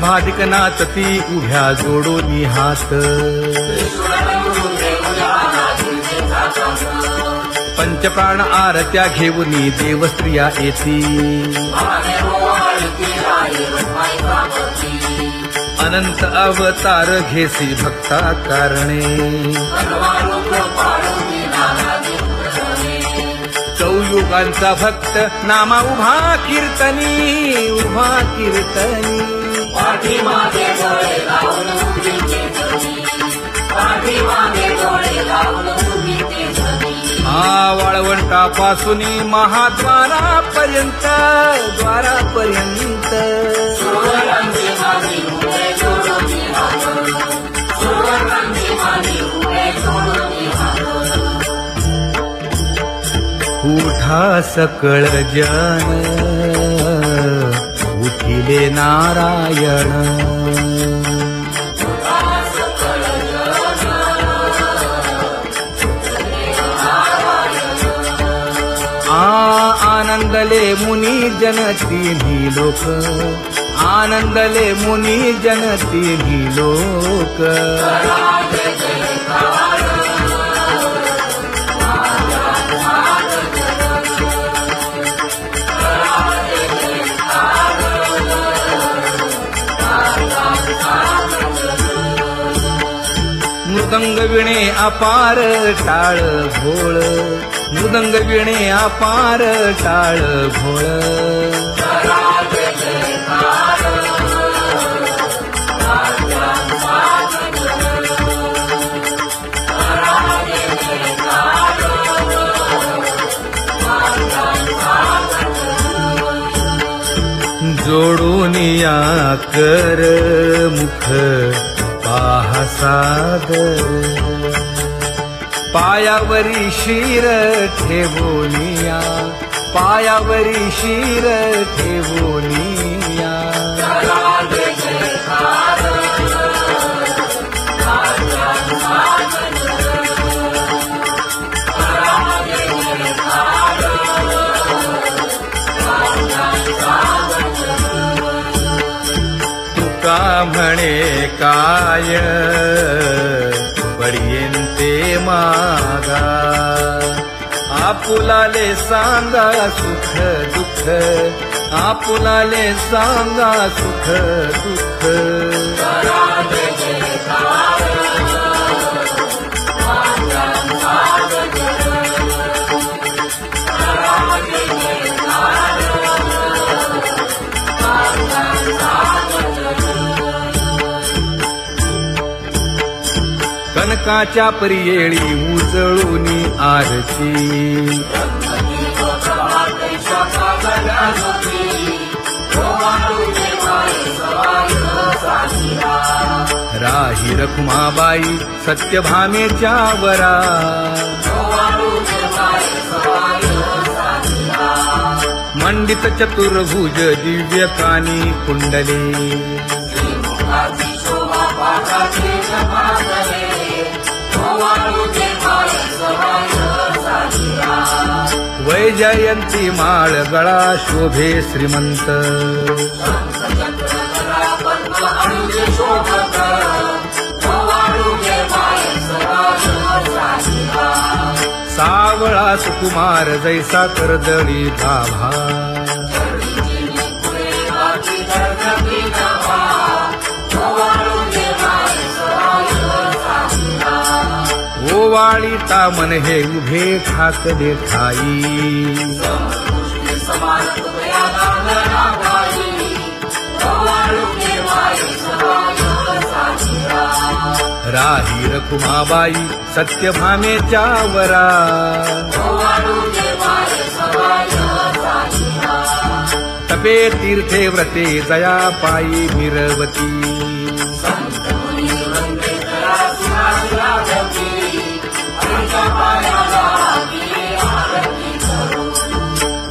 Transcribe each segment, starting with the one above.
जंभाधिक नाचती उभ्या जोडोनी हात पंचप्राण आरत्या घेऊनी देवस्त्रिया येती अनंत अवतार घेसी भक्ता कारणे चौयुगांचा भक्त नामा उभा कीर्तनी पाठीमागे डोळे लावून उभीचे धनी, पाठीमागे डोळे लावून उभीचे धनी. वाळवंटापासून महाद्वारापर्यंत सुवर्णांची मादी उभे जोडूनी हात, सुवर्णांची मादी उभे जोडूनी हात. उठा सकळ जन उठिले नारायण आनंदले मुनी जन तिन्ही लोक आनंदले मुनी जन तिन्ही लोक मृदंग विणे अपार टाळ भोळ मृदंग विणे अपार टाळ भोळ जोडूनिया कर मुख पाहा सादर पायावरी शिर ठेवोनिया पायावरी शिर ठेवोनिया तुका म्हणे काय बडियेंते मागा आपुलाले सांगा सुख दुःख आपुलाले सांगा सुख दुःख कनकाच्या परियेळी उजळूनी आरती राही रखुमाबाई सत्यभामेच्या वरा मंडित चतुर्भुज दिव्य कानी कुंडले वैजयंती माळ गळा शोभे श्रीमंत सावळा सुकुमार जैसा करदळी गाभा ओवाळीता मन हे उभे ठाकले ठाई राही रखुमाबाई सत्यभामेच्या वरा तपे तीर्थे व्रते जया पायी मिरवती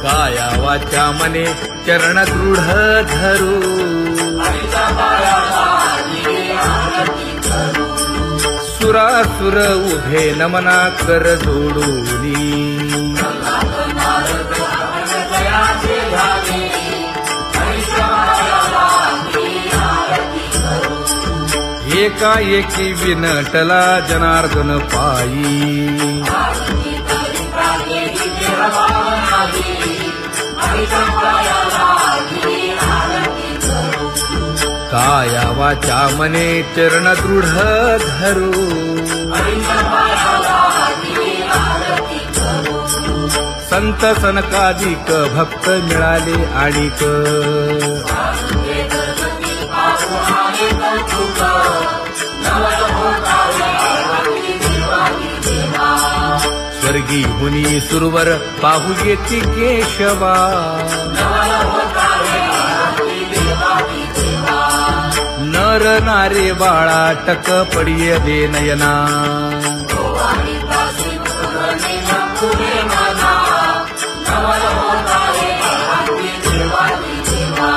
काया वाचा मने चरण दृढ धरू सुरासुर उभे नमना कर जोडूनी एकाएकी विनटला जनार्दन पायी आरती करिता गेली देहभावनाही, हरीच्या पायाला गेली आरती करू. काया वाचा मने चरण दृढ धरू हरीच्या पायाला गेली आरती करू. संत सनकादिक भक्त मिळाले आणिक वासुदेव गणपती पाहू आहे कौतुक, नवल होत आहे भक्ती देवाची देवा. स्वर्गी हुनी सुरवर पाहू येती केशवा नवल होत आहे भक्ती देवाची देवा. नर नारे बाळा टक पडिये दे नयना गोवारी दासी पुरणे नकुले मना, नवल होत आहे भक्ती देवाची देवा.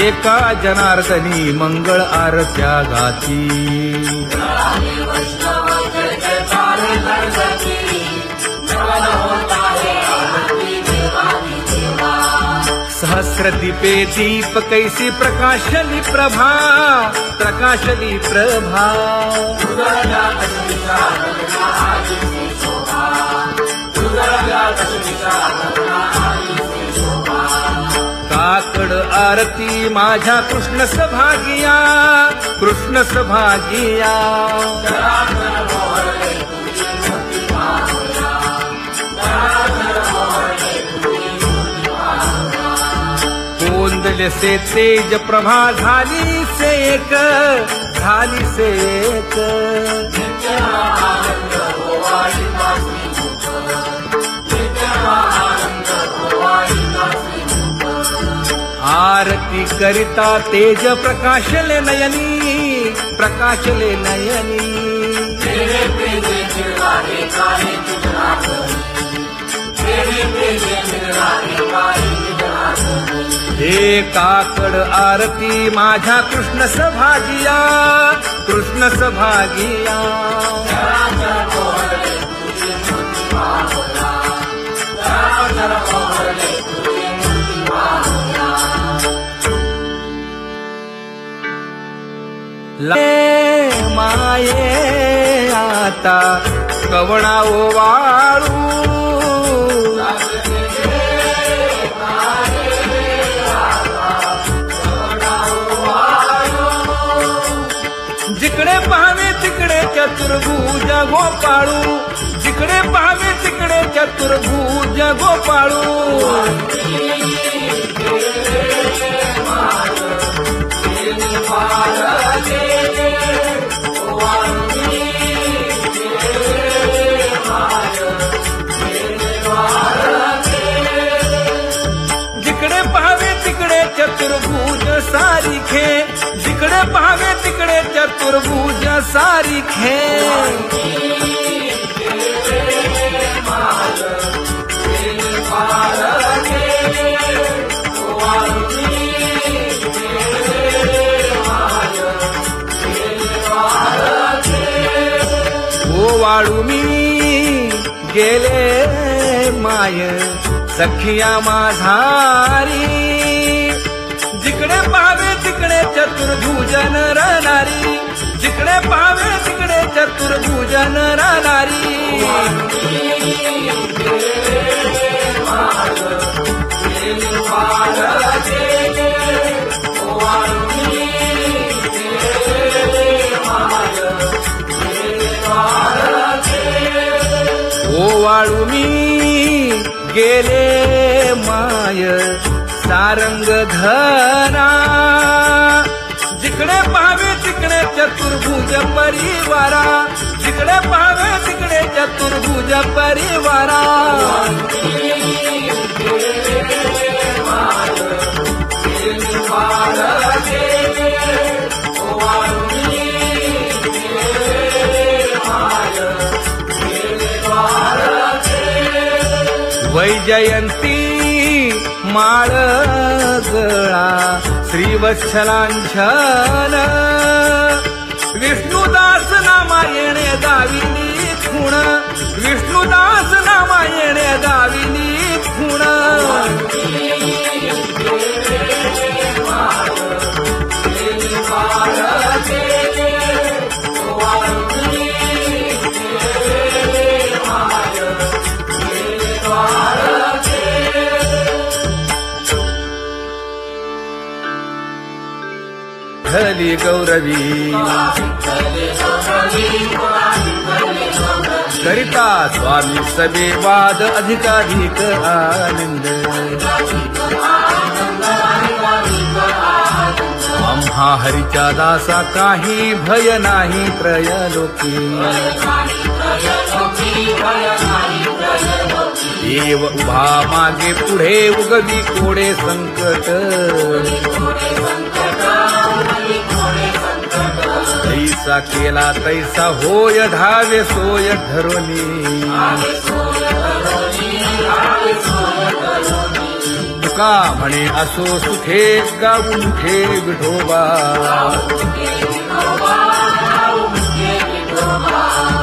एका जनार्दनी मंगळ आरत्या गाती जळाले वैष्णव जळजळकारे गणपती, नवल होत आहे भक्ती देवाची देवा. सहस्र दीपे दीप कैसी प्रकाशली प्रभा प्रकाशली प्रभा उजळल्या लक्ष्मीच्या लग्ना आईची शोभा, उजळल्या लक्ष्मीच्या लग्ना आईची शोभा. काकड आरती माझ्या कृष्ण सभागिया कृष्ण सभागिया जनार्दन मोहरले तुझी मूर्ती पाहूया, जनार्दन मोहरले तुझी मूर्ती पाहूया. कोंदले से तेज प्रभा झाली से एक झाली से एक नित्य आनंद होवाळी दासी मुख, नित्य आनंद होवाळी दासी मुख. आरती करिता तेज प्रकाशले नयनी प्रकाशले नयनी तेरे प्रेमे मिळाले काळे तुझ्या घरी, तेरे प्रेमे मिळाले काळे तुझ्या घरी. हे काकड आरती माझ्या कृष्ण सभागिया कृष्ण सभागिया जनार्दन मोहरले तुझी मूर्ती पाहूया, जनार्दन मोहरले तुझी मूर्ती पाहूया. ले माये आता कवणा वाळू जिकडे पाहावे तिकडे चतुर्भुज गोपाळू जिकडे पाहावे तिकडे चतुर्भुज गोपाळू जिकडे पाहावे तिकडे चतुर्भुज सारिखे जिकडे पाहावे तिकडे चतुर्भुज सारिखे ओ वाळू मी गेले माय सखिया माझारी जिकडे पाहावे तिकडे चतुर्भुज नरनारी जिकडे पाहावे तिकडे चतुर्भुज नरनारी ओ वाळू मी गेले माय सारंग धना जिकडे पाहावे तिकडे चतुर्भुज परिवारा जिकडे पाहावे तिकडे चतुर्भुज परिवारा वैजयंती माळ गळा श्रीवत्सलांछन विष्णुदास नामायणे गाविनी खूण विष्णुदास नामायणे गाविनी खूण विठ्ठली गौरवी करिता स्वामी सबे वाद अधिकाधिक आनंद आम्हा हरीच्या दासा काही भय नाही त्रयलोकी देव उभा मागे पुढे उगवी कोडे संकट तैसा केला तैसा होय धावे सोय धरोनी तुका म्हणे असो सुखे गाऊ मुखे विठोबा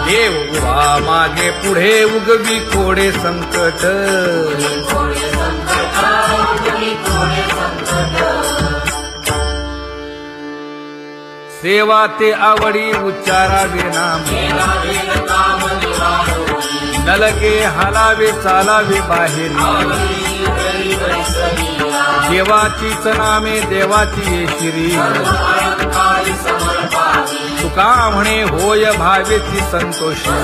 देव उभा मागे पुढे उगवी कोडे संकट सेवा ते आवडी उच्चारावे नाम नलगे हालावे चालावे बाहेर देवाचीच नामे देवाची शिरी तुका म्हणे होय भावेची संतोषी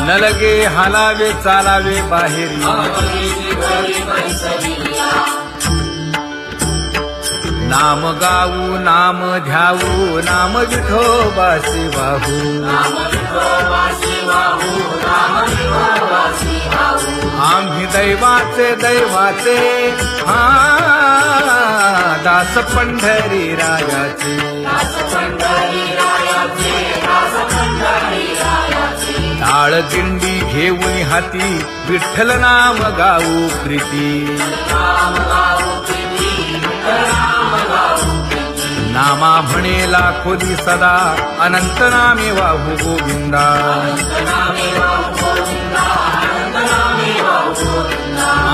नलगे हालावे चालावे बाहेरी नाम गाऊ नाम ध्याऊ नाम विठोबासी वाहू आम्ही दैवाचे दैवाचे हा दास पंढरी रायाचे टाळ दिंडी घेऊन हाती विठ्ठल नाम गाऊ प्रीती नामा म्हणे लाखोली सदा अनंत नामे वाहू गोविंदा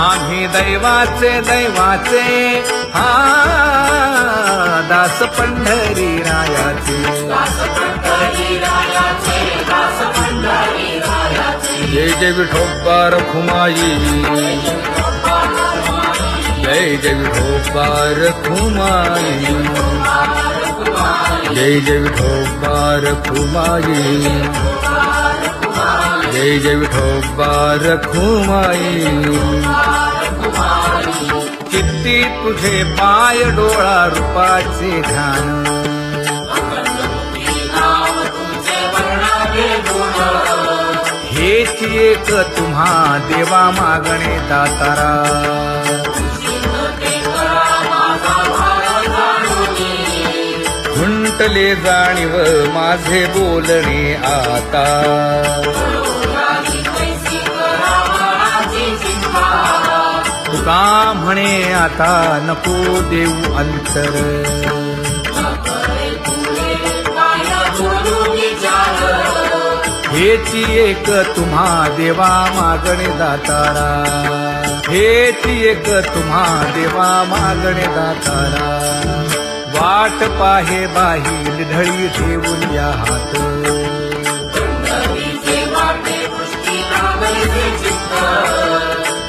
आम्ही दैवाचे दैवाचे हा दास पंढरी रायाचे जय जय विठोबा रखुमाई जय जय विठोबा रखुमाई जय जय विठोबा रखुमाई जय जय विठोबा रखुमाई चित्ती तुझे पाय डोळा रूपाचे ध्यान हेच एक तुम्हा देवा मागणे दातारा खुंटले जाणीव माझे बोलणे आता तुका म्हणे आता नको देऊ अंतर हेची एक तुम्हा देवा मागणे दातारा हेची एक तुम्हा देवा मागणे दातारा वाट पाहे बाही ढळी ठेवून या हात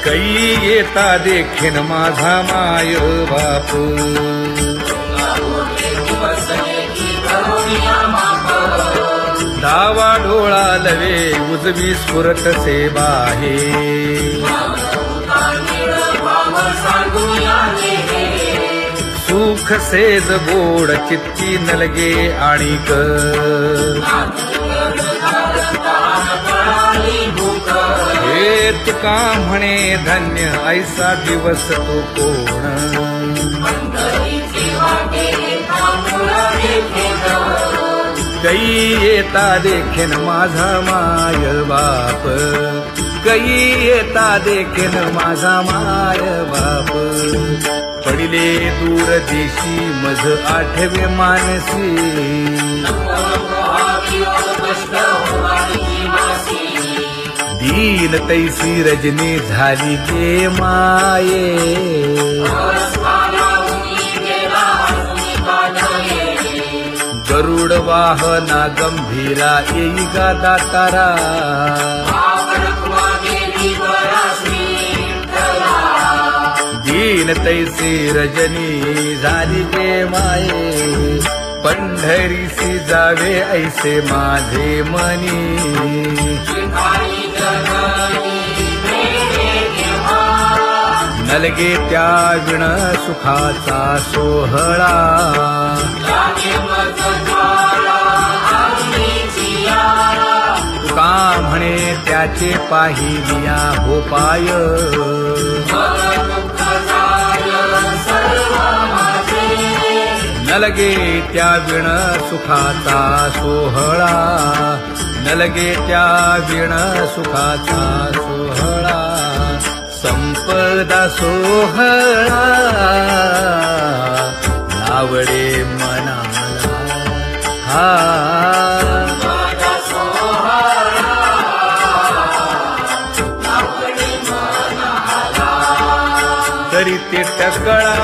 कै येता देखीन माझा माय बाप डावा डोळा लवे उजवी स्फुरत से बाहे सुख सेज गोड चित्ती नलगे आणिक हे तुका म्हणे धन्य ऐसा दिवस तो कोण कै येता देखीन माझा माय बाप कै येता देखीन माझा माय बाप पडिले दूर देशी मज आठवे मानसी दीन तैसी रजनी झाली गे माये गरुड वाहना गंभीरा येई गा दातारा बिन तैसे रजनी झाली गे माये पंढरीसी जावे ऐसे माझे मनी शिखाई जगनी मेरे देवा नलगे त्या विण सुखाचा सोहळा जागे मज ज्वाला अग्नीची याळा तुका म्हणे त्याचे पाहिलिया हो पाय मग दुःख झालं सर्व माझे नलगे त्या विण सुखाचा सोहळा नलगे त्या विण सुखाचा सोहळा संपदा सोहळा नावडे मनाला हा माझा सोहळा नावडे मनाला तरी ते टकळा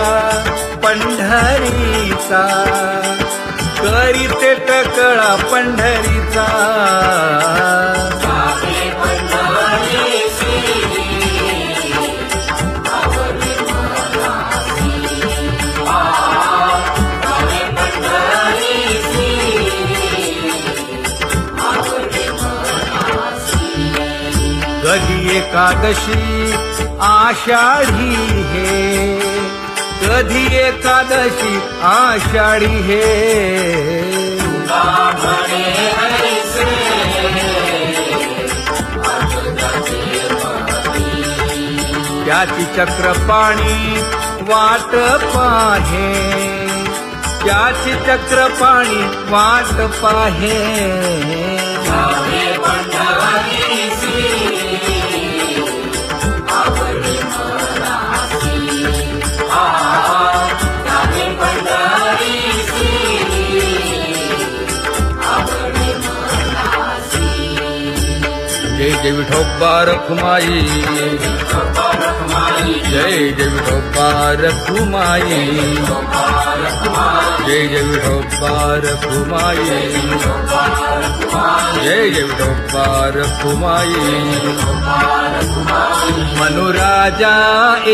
पंढरीचा करी ते टकळा पंढरीचा जागे पंढरीसी आवडे मनासी जागे पंढरीसी आवडे मनासी कधी एकादशी आषाढी हे कधी एकादशी आषाढी हे म्हणे ऐसे अजगजे मती त्याची चक्रपाणी वाट पाहे त्याची चक्रपाणी वाट पाहे जागे पंढरीसी आवडे मनासी जागे पंढरीसी आवडे मनासी जय जय विठोबा रखुमाई रखमाई जय जय विठोबा रखुमाई जय जय विठोबा रखुमाई जय जय विठोबा रखुमाई मनुराजा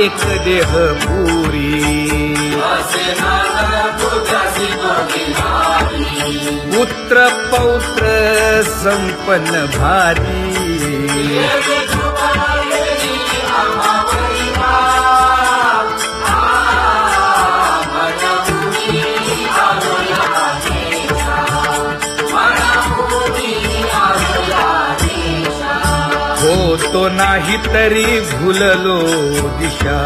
एक देह पुरी असे नाद तुझ्यासी गोविंदारी पुत्र पौत्र संपन्न भारी होतो नाही तरी भुललो दिशा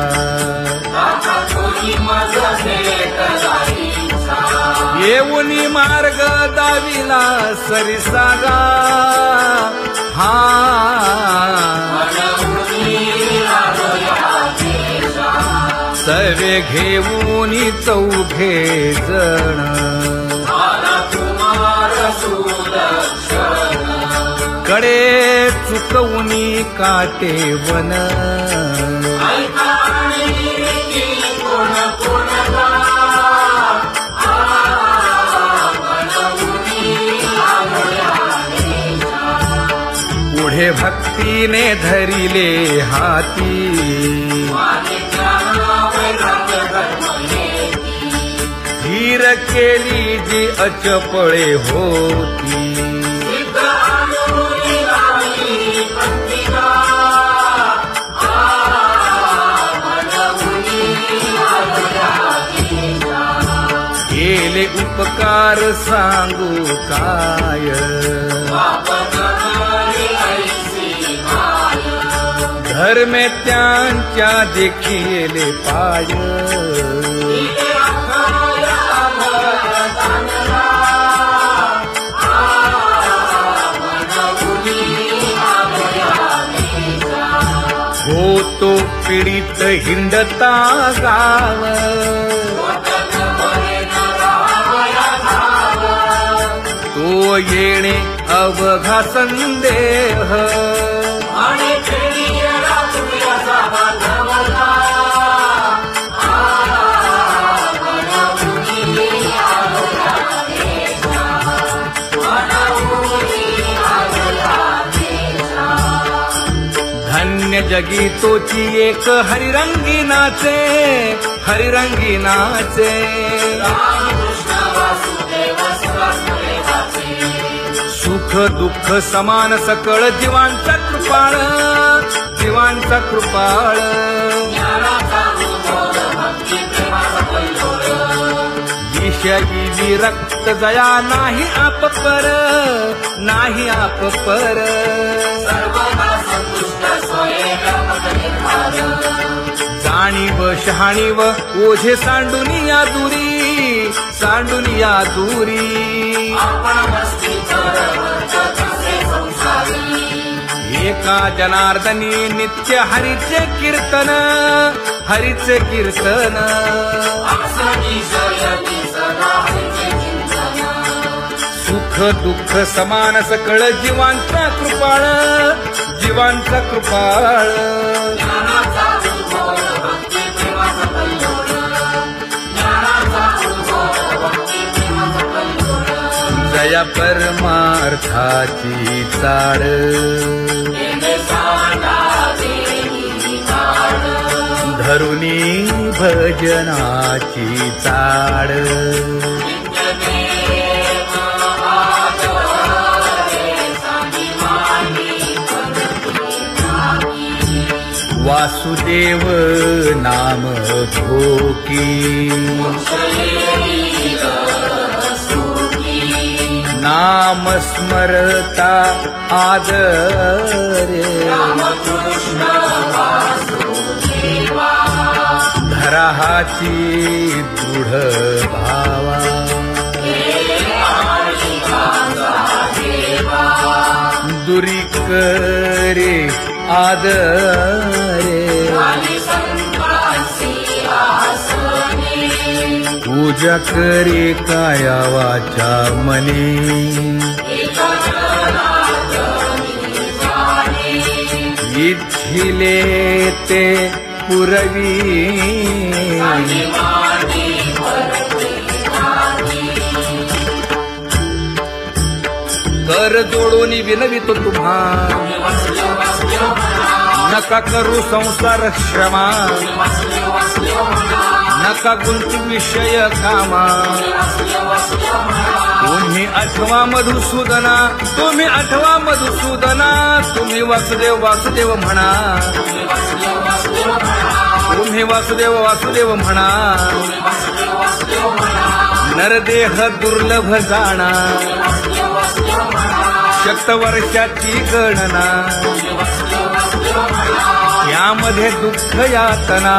येऊनी मार्ग दाविला सरिसागा हा सवे घेऊनी चौघे जण कडे चुकवूनी काटे वन पुढे भक्तीने धरिले हाती धीर केली जी अचपळे होती केले उपकार सांगू काय धर्मे त्यांच्या देखिले पाय होतो पीडित हिंडता गाव तो येणे अवघा संदेह धन्य जगी तोची एक हरिरंगी नाचे, हरिरंगी नाचे. रामकृष्ण वासुदेव सहस्रलेखाचे. सुख दुःख समान सकळ जीवांचा कृपाळ, जीवांचा कृपाळ. ज्ञानाचा उद्भव भक्ती प्रेमाचा पैलूर. विषयी विरक्त जया नाही आप पर, नाही आप पर. सर्वदा संतुष्ट स्वयं मत निर्धार. जाणीव शहाणीव ओझे सांडून या दुरी, सांडून या दुरी. आपण मस्ती तसे संसारी. एका जनार्दनी नित्य हरीचे कीर्तन, हरीचे कीर्तन. आसनी शयनी सदा हरीचे चिंतन. सुख दुःख समान सकळ जीवांचा कृपाळ, जीवांचा कृपाळ. ज्ञानाचा उद्भव भक्ती प्रेमाचा पैलूर. ज्ञानाचा उद्भव भक्ती प्रेमाचा पैलूर. जया परमार्थाची चाड, येणे सांडा देवी काळ. धरुणी भजनाची चाड. नित्यनेम आचरे सांगी मांडी करती नामी. वासुदेव नाम भोकी, मोक्षयेईल सुखी. नाम स्मरता आदरे. रामकृष्ण वासुदेवा. धराहाची दृढ भावा, दुरी करे आदरे. पूजा करे काया वाचा मने, इच्छिले ते पुरवी. कर जोडून विनवितो तुम्हा, नका करू संसार श्रमा. नका गुंतू विषय कामा. तुम्ही आठवा मधुसूदना, तुम्ही आठवा मधुसूदना. तुम्ही वासुदेव वासुदेव म्हणा, तुम्ही वासुदेव वासुदेव म्हणा. नरदेह दुर्लभ जाणा, शतवर्षाची गणना. यामध्ये दुःख यातना.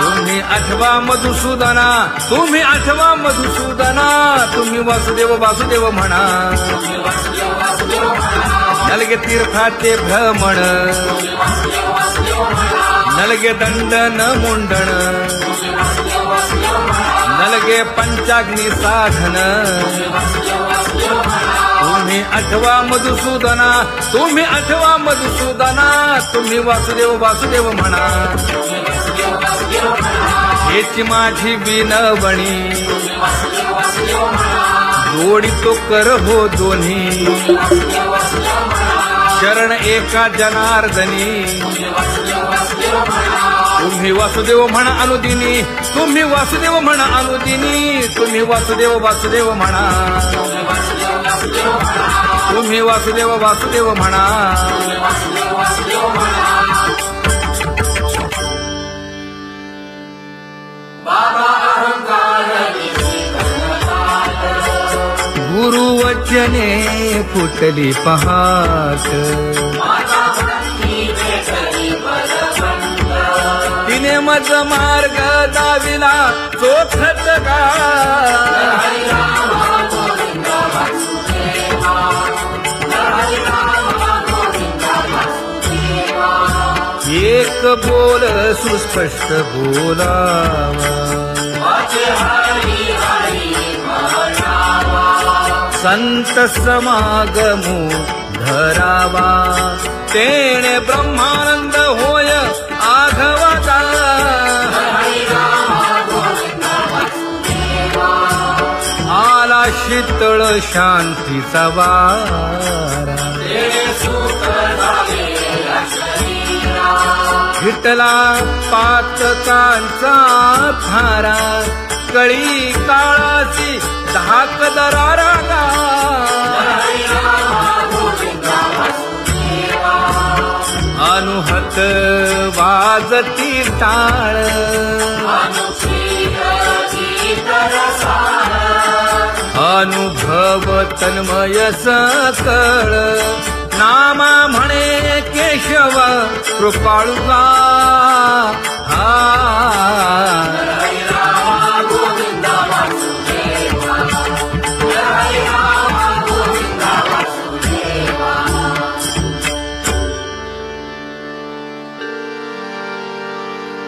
तुम्ही आठवा मधुसूदना, तुम्ही आठवा मधुसूदना. तुम्ही वासुदेव वासुदेव म्हणा. नलगे तीर्थाचे भ्रमण, नलगे दंडन मुंडण. नलगे पंचाग्नी साधन. तुम्ही आठवा मधुसूदना, तुम्ही आठवा मधुसूदना. तुम्ही वासुदेव वासुदेव म्हणा. हेची माझी विनवणी, जोडितो कर हो दोन्ही. शरण एका जनार्दनी. तुम्ही वासुदेव म्हणा अनुदिनी, तुम्ही वासुदेव म्हणा अनुदिनी. तुम्ही वासुदेव वासुदेव म्हणा, तुम्ही वासुदेव वासुदेव म्हणा. बाबा अहंकार गुरुवचने फुटली पहाट. माता भक्ती भेटली बलवंत. तिने मज मार्ग दाविला चोखत का. हरी राम गोविंद वासुदेवा. हरी राम गोविंद वासुदेवा. एक बोल सुस्पष्ट बोलावा. वाचे हरी हरी म्हणावा. संत समागमो धरावा. तेणे ब्रह्मानंद होय आघवाचा. हरी राम गोविंद वासुदेवा. आला शीतळ शांतीचा वारा. तेणे सुख झाले विठ्ठला पातकांचा थारा कळी काळाची धाक दरारा गा अनुहत वाजती टाळ अनुभव तन्मय सकळ नामा म्हणे केशव कृपाळुगा हा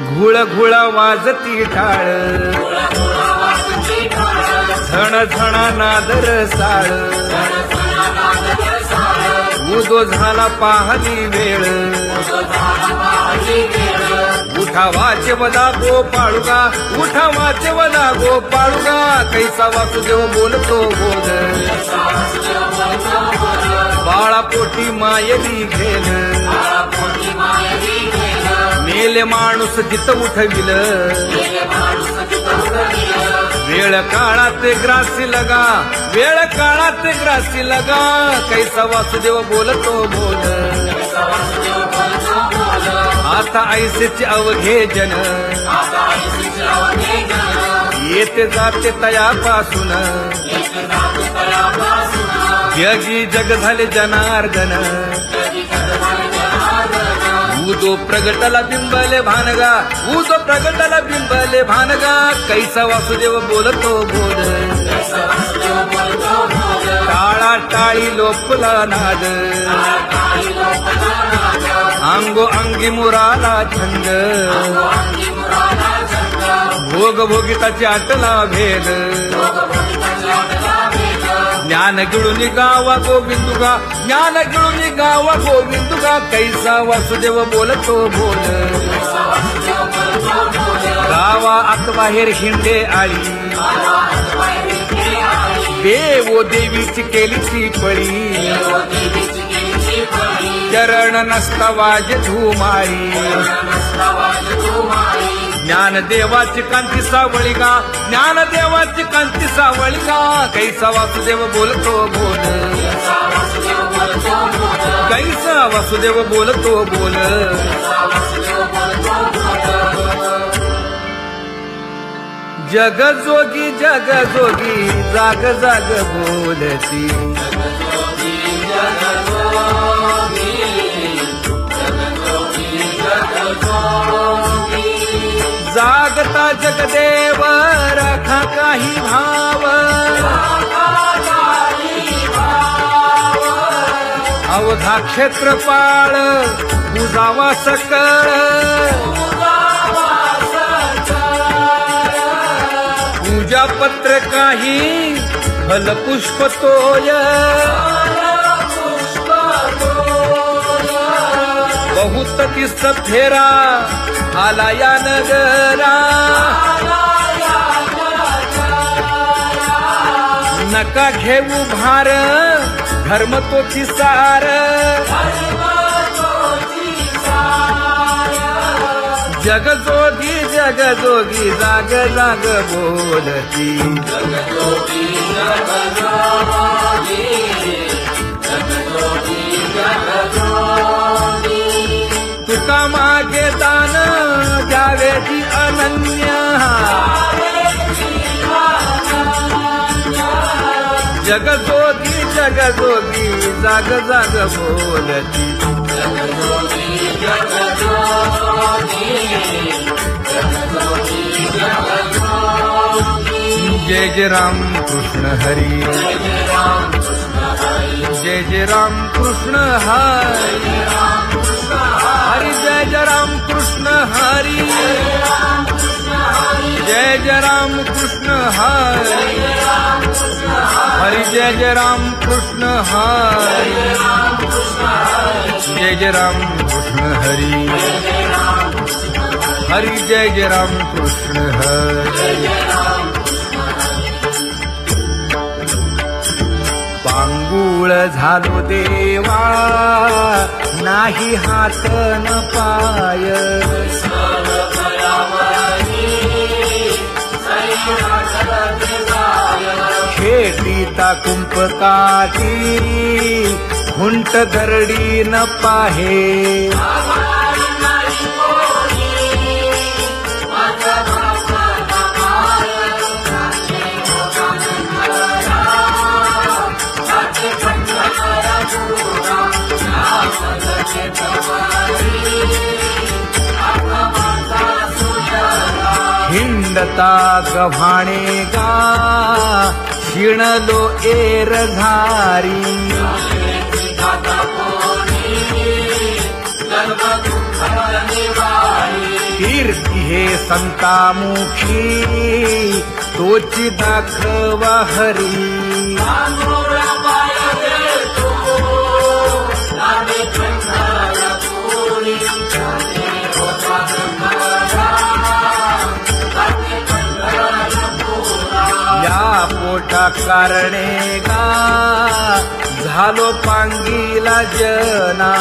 घुळ घुळ वाजती टाळ झण झण नादर साळ उदो झाला पाहली वेळ उठा वाचे वदा गोपाळुगा उठा वाचे वदा गोपाळुगा कैसा वासुदेव बोलतो बोल बाळा पोटी मायली घेन मेले माणूस जित उठविल वेळ काळात ग्रासी लगा वेळ काळात ग्रासी लगा कैसा वासुदेव बोलतो बोल आता ऐसेचे अवघे जन येते जाते तयापासून जगी जग झाले जनार्दन उदो प्रगटला बिंबले भानगा उदो प्रगटला बिंबले भानगा कैसा वासुदेव बोलतो बोल टाळा टाळी लोपला नाद अंगो अंगी मुराला छंद भोग भोगिताची आटला भेद ज्ञान गिळून गावा गोविंदुगा ज्ञान गिळून गावा गोविंदुगा कैसा वासुदेव बोलतो बोल गावा आत बाहेर हिंडे आळी देवो देवीची केलीची पळी चरण नसता वाज धुमाळी ज्ञान देवाची कांती सावळी गा ज्ञान देवाची कांती सावळी गा कैसा वासुदेव बोलतो बोल कैसा वासुदेव बोलतो बोल जग जोगी जाग जाग बोलती जागता जगदेव राखा काही भाव अवधा क्षेत्रपाळ बुजावा सकळ पूजा पत्र काही फलपुष्प तोय बहुत तिस्त फेरा आला या नगरा नका घेऊ भार धर्म तोची सार जगजोगी जाग जाग बोलती तुका मागे दान द्यावेची अनन्य जगजोगी जाग जाग बोलती जय जय राम कृष्ण हरी जय जय राम कृष्ण हरी हरि जय जय राम कृष्ण हरी जय जय राम कृष्ण हरी हरि जय जय राम कृष्ण हरी जय जय राम कृष्ण हरी हरि जय जय राम कृष्ण हरी पांगुळ झालो देवा नाही हात न पाय खेटीता कुंपकाठी हुंट दरडी न पाहे हिंडता गव्हाणे गा शिणलो एर घारी कीर्ती हे संतामुखी तोची दाखवा हरी या पोटा कारणे गा झालो पांगीला जना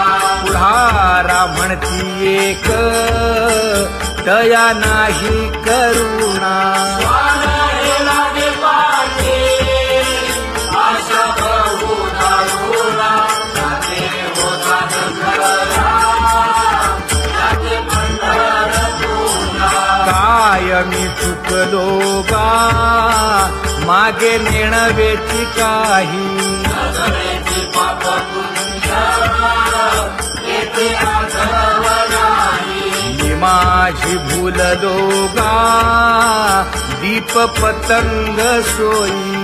पुढारा म्हणती एक तया नाही करुणा कायमी चुकलो गा मागे नेणवेची काही मी माझी भूललो गा दीप पतंग सोयी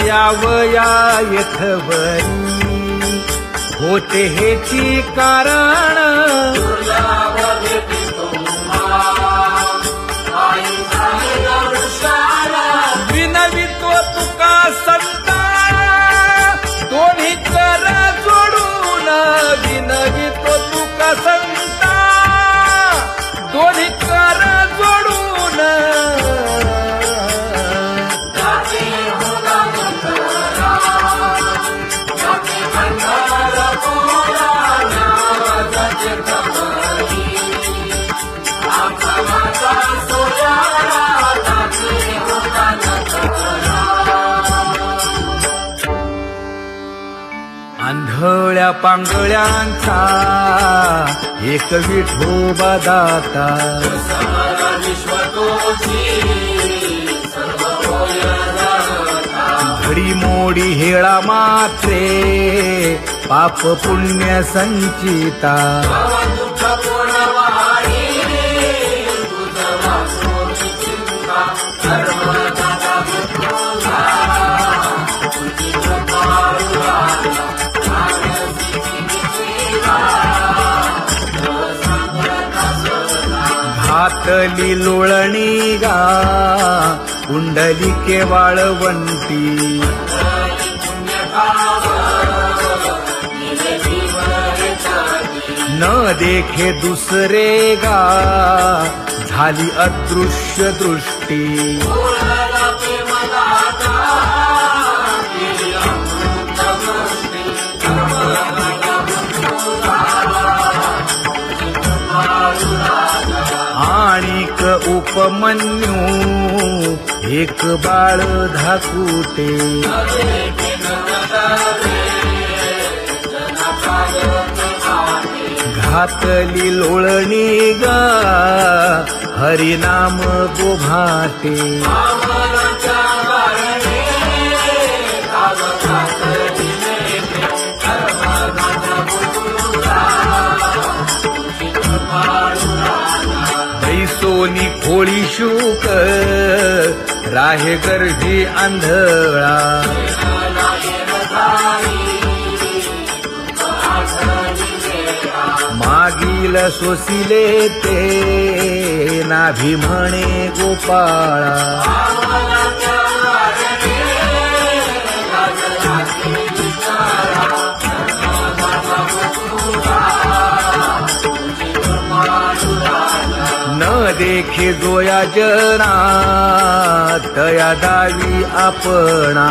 यावया यथवरी होते हेची कारण विनवितो तुका संता दोन्ही कर जोडून विनवितो तुका संता दोन्ही कर जोडून आंधळ्या पांगळ्यांचा एक विठोबा दाता घडी मोडी हेळा मात्रे पाप पुण्य संचिता घातली लोळणी गा कुंडलिके वाळवंटी न देखे दुसरे गा झाली अदृश्य दृष्टी आणिक उपमन्यू एक बाळ धाकुटे घातली लोळणी गा हरिनाम गोभाटे सोनी खोळी शूक राहे गर्भी आंधळा मागील देखील सोसिले ते नाभी म्हणे गोपाळा न देखे जोया जना तया दावी आपणा